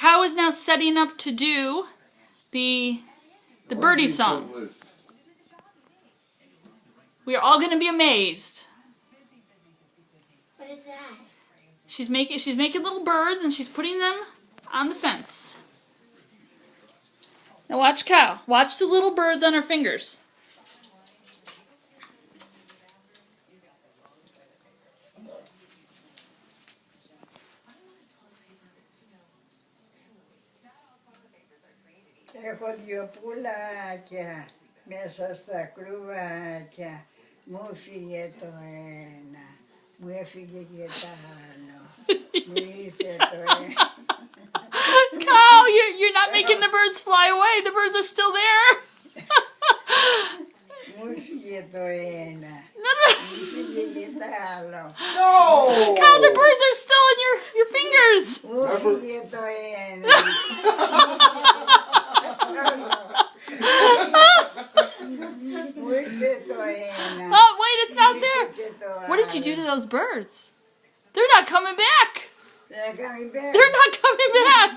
Kyle is now setting up to do the birdie song. We are all going to be amazed. What is that? She's making little birds and she's putting them on the fence. Now watch Kyle. Watch the little birds on her fingers. Έχω δυο πουλάκια μέσα στα κρουβάκια. Μου έφυγε το ένα, μου έφυγε και το άλλο. Μου ήρθε το ένα. Kyle, you're not making the birds fly away. The birds are still there. Μου έφυγε το ένα, No, no. μου έφυγε και το άλλο. No! Kyle, the birds are still in your fingers. Μου έφυγε το ένα. Μου ήρθε το ένα. Oh, wait, it's not there. Και το What did you do to άλλο. those birds? They're not coming back. They're coming back. They're not coming back.